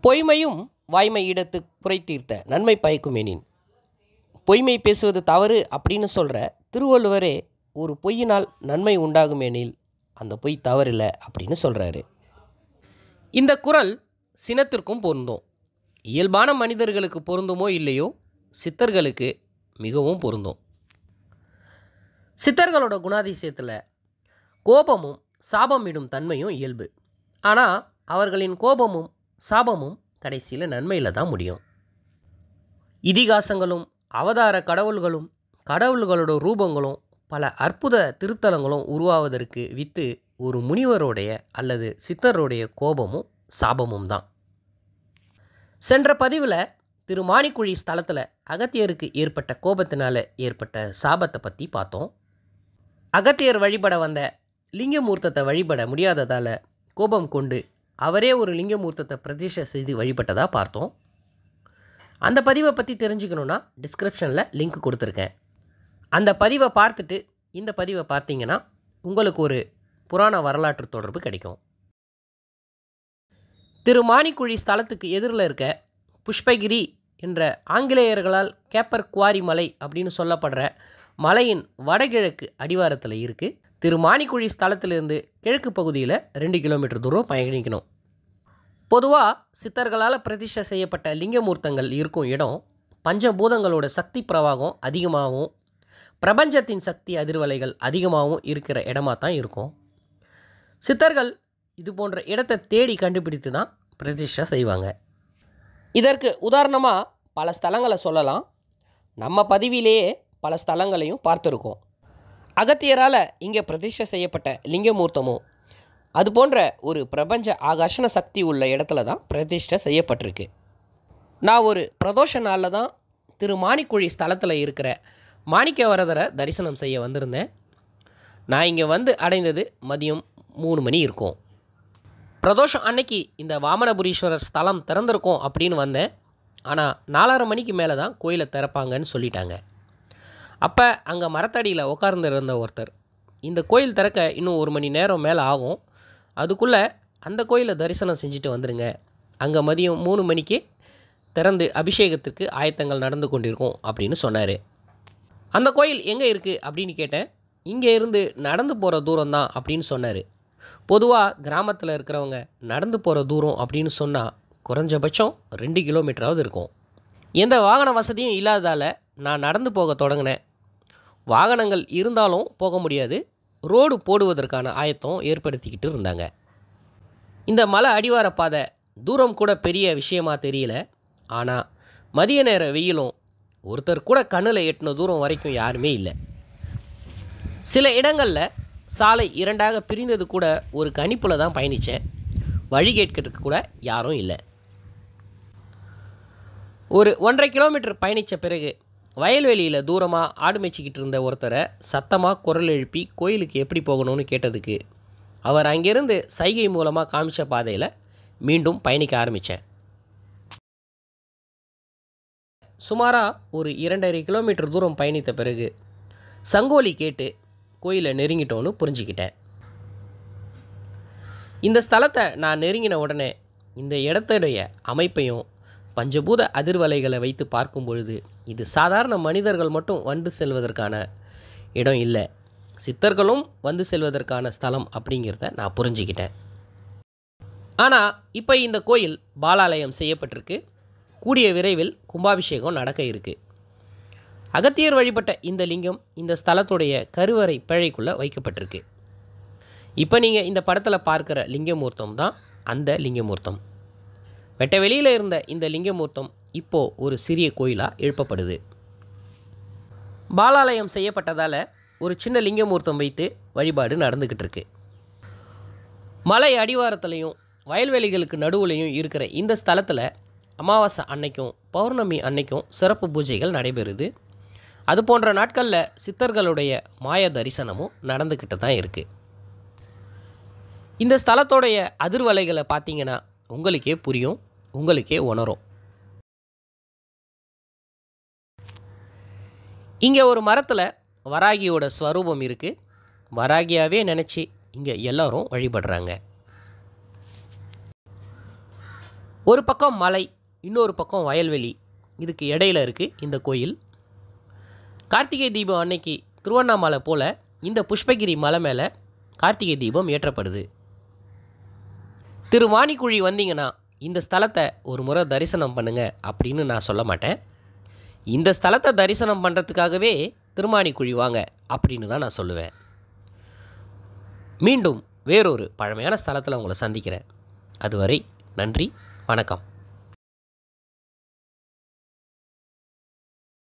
பொய்மையும் வாய்மை இடத்து புரைத்தீர்த்த நன்மை பயக்குமெனின். பொய்மை பேசுவது தவறு அப்படின்னு சொல்கிற திருவள்ளுவரே ஒரு பொய்யினால் நன்மை உண்டாகுமெனில் அந்த பொய் தவறில்லை அப்படின்னு சொல்கிறாரு. இந்த குறள் சினத்திற்கும் பொருந்தும். இயல்பான மனிதர்களுக்கு பொருந்துமோ இல்லையோ, சித்தர்களுக்கு மிகவும் பொருந்தும். சித்தர்களோட குணாதிசயத்தில் கோபமும் சாபமிடும் தன்மையும் இயல்பு. ஆனால் அவர்களின் கோபமும் சாபமும் கடைசியில் நன்மையில் தான் முடியும். இதிகாசங்களும் அவதார கடவுள்களும் கடவுள்களோட ரூபங்களும் பல அற்புத திருத்தலங்களும் உருவாவதற்கு வித்து ஒரு முனிவருடைய அல்லது சித்தருடைய கோபமும் சாபமும் தான். சென்ற பதிவில் திருமாணிக்குழி ஸ்தலத்தில் அகத்தியருக்கு ஏற்பட்ட கோபத்தினால் ஏற்பட்ட சாபத்தை பற்றி பார்த்தோம். அகத்தியர் வழிபட வந்த லிங்கமூர்த்தத்தை வழிபட முடியாததால் கோபம் கொண்டு அவரே ஒரு லிங்கமூர்த்தத்தை பிரதிஷ்டை செய்து வழிபட்டதாக பார்த்தோம். அந்த பதிவை பற்றி தெரிஞ்சுக்கணுன்னா டிஸ்கிரிப்ஷனில் லிங்க் கொடுத்துருக்கேன். அந்த பதிவை பார்த்துட்டு இந்த பதிவை பார்த்தீங்கன்னா உங்களுக்கு ஒரு புராண வரலாற்று தொடர்பு கிடைக்கும். திருமாணிக்குழி ஸ்தலத்துக்கு எதிரில் இருக்க புஷ்பகிரி என்ற ஆங்கிலேயர்களால் கேப்பர் குவாரி மலை அப்படின்னு சொல்லப்படுற மலையின் வடகிழக்கு அடிவாரத்தில் இருக்குது. திருமாணிக்குழி ஸ்தலத்திலிருந்து கிழக்கு பகுதியில் 2 கிலோமீட்டர் தூரம் பயணிக்கணும். பொதுவாக சித்தர்களால் பிரதிஷ்டை செய்யப்பட்ட லிங்கமூர்த்தங்கள் இருக்கும் இடம் பஞ்சபூதங்களோட சக்தி பிரவாகம் அதிகமாகவும் பிரபஞ்சத்தின் சக்தி அதிர்வலைகள் அதிகமாகவும் இருக்கிற இடமா தான் இருக்கும். சித்தர்கள் இது போன்ற இடத்தை தேடி கண்டுபிடித்து தான் பிரதிஷ்டை செய்வாங்க. இதற்கு உதாரணமாக பல ஸ்தலங்களை சொல்லலாம். நம்ம பதிவிலேயே பல ஸ்தலங்களையும் பார்த்துருக்கோம். அகத்தியரால் இங்கே பிரதிஷ்டை செய்யப்பட்ட லிங்கமூர்த்தமும் அது போன்ற ஒரு பிரபஞ்ச ஆகர்ஷண சக்தி உள்ள இடத்துல தான் பிரதிஷ்டை செய்யப்பட்டிருக்கு. நான் ஒரு பிரதோஷ நாளில் தான் திருமாணிக்குழி ஸ்தலத்தில் இருக்கிற மாணிக்கவரதரை தரிசனம் செய்ய வந்திருந்தேன். நான் இங்கே வந்து அடைந்தது மதியம் 3 மணி இருக்கும். பிரதோஷம் அன்னைக்கு இந்த வாமனபுரீஸ்வரர் ஸ்தலம் திறந்திருக்கும் அப்படின்னு வந்தேன். ஆனால் 4:30 மணிக்கு மேலே தான் கோயிலை திறப்பாங்கன்னு சொல்லிட்டாங்க. அப்போ அங்கே மரத்தடியில் உட்கார்ந்துருந்த ஒருத்தர், இந்த கோயில் திறக்க இன்னும் 1 மணி நேரம் மேலே ஆகும், அதுக்குள்ளே அந்த கோயிலை தரிசனம் செஞ்சுட்டு வந்துடுங்க, அங்கே மதியம் 3 மணிக்கு திறந்து அபிஷேகத்துக்கு ஆயத்தங்கள் நடந்து கொண்டிருக்கும் அப்படின்னு சொன்னார். அந்த கோயில் எங்கே இருக்குது அப்படின்னு கேட்டேன். இங்கே இருந்து நடந்து போகிற தூரம் தான் அப்படின்னு சொன்னார். பொதுவாக கிராமத்தில் இருக்கிறவங்க நடந்து போகிற தூரம் அப்படின்னு சொன்னால் குறைஞ்சபட்சம் 2 கிலோமீட்டராவது இருக்கும். எந்த வாகன வசதியும் இல்லாததால் நான் நடந்து போக தொடங்கினேன். வாகனங்கள் இருந்தாலும் போக முடியாது. ரோடு போடுவதற்கான ஆயத்தம் ஏற்படுத்திக்கிட்டு இருந்தாங்க. இந்த மலை அடிவார பாதை தூரம் கூட பெரிய விஷயமா தெரியல. ஆனால் மதிய நேர வெயிலும் ஒருத்தர் கூட கண்ணில் எட்டின தூரம் வரைக்கும் யாருமே இல்லை. சில இடங்களில் சாலை 2ஆக பிரிந்தது கூட ஒரு கணிப்பில் தான் பயணித்தேன். வழி கேட்கிறதுக்கு கூட யாரும் இல்லை. ஒரு 1.5 கிலோமீட்டர் பயணித்த பிறகு வயல்வெளியில் தூரமாக ஆடு மேய்ச்சிக்கிட்டு இருந்த ஒருத்தரை சத்தமாக குரல் எழுப்பி கோயிலுக்கு எப்படி போகணும்னு கேட்டதுக்கு அவர் அங்கேருந்து சைகை மூலமாக காமிச்ச பாதையில் மீண்டும் பயணிக்க ஆரம்பித்தேன். சுமாராக ஒரு 2.5 கிலோமீட்டர் தூரம் பயணித்த பிறகு சங்கோலி கேட்டு கோயிலை நெருங்கிட்டோன்னு புரிஞ்சுக்கிட்டேன். இந்த ஸ்தலத்தை நான் நெருங்கின உடனே இந்த இடத்துடைய அமைப்பையும் பஞ்சபூத அதிர்வலைகளை வைத்து பார்க்கும் பொழுது இது சாதாரண மனிதர்கள் மட்டும் வந்து செல்வதற்கான இடம் இல்லை, சித்தர்களும் வந்து செல்வதற்கான ஸ்தலம் அப்படிங்கிறத நான் புரிஞ்சுக்கிட்டேன். ஆனால் இப்போ இந்த கோயில் பாலாலயம் செய்யப்பட்டிருக்கு. கூடிய விரைவில் கும்பாபிஷேகம் நடக்க இருக்குது. அகத்தியர் வழிபட்ட இந்த லிங்கம் இந்த ஸ்தலத்துடைய கருவறை பிழைக்குள்ளே வைக்கப்பட்டிருக்கு. இப்போ நீங்கள் இந்த படத்தில் பார்க்குற லிங்கமூர்த்தம் தான் அந்த லிங்கமூர்த்தம். வெட்ட வெளியில் இருந்த இந்த லிங்கமூர்த்தம் இப்போது ஒரு சிறிய கோயிலாக எழுப்பப்படுது. பாலாலயம் செய்யப்பட்டதால் ஒரு சின்ன லிங்கமூர்த்தம் வைத்து வழிபாடு நடந்துக்கிட்டு இருக்கு. மலை அடிவாரத்துலேயும் வயல்வெளிகளுக்கு நடுவுலையும் இருக்கிற இந்த ஸ்தலத்தில் அமாவாசை அன்னைக்கும் பௌர்ணமி அன்னைக்கும் சிறப்பு பூஜைகள் நடைபெறுது. அது போன்ற நாட்களில் சித்தர்களுடைய மாய தரிசனமும் நடந்துக்கிட்டு தான் இருக்குது. இந்த ஸ்தலத்தோடைய அதிர்வலைகளை பார்த்தீங்கன்னா உங்களுக்கே புரியும், உங்களுக்கே உணரும். இங்கே ஒரு மரத்தில் வராகியோட ஸ்வரூபம் இருக்குது. வராகியாவே நினச்சி இங்கே எல்லோரும் வழிபடுறாங்க. ஒரு பக்கம் மலை, இன்னொரு பக்கம் வயல்வெளி, இதுக்கு இடையில இருக்குது இந்த கோயில். கார்த்திகை தீபம் அன்னைக்கு திருவண்ணாமலை போல் இந்த புஷ்பகிரி மலை மேலே கார்த்திகை தீபம் ஏற்றப்படுது. திருவாணிக்குழி வந்தீங்கன்னா இந்த ஸ்தலத்தை ஒரு முறை தரிசனம் பண்ணுங்க அப்படின்னு நான் சொல்ல மாட்டேன். இந்த ஸ்தலத்தை தரிசனம் பண்ணுறதுக்காகவே திருவாணிக்குழி வாங்க அப்படின்னு தான் நான் சொல்லுவேன். மீண்டும் வேறொரு பழமையான ஸ்தலத்தில் உங்களை சந்திக்கிறேன். அதுவரை நன்றி, வணக்கம்.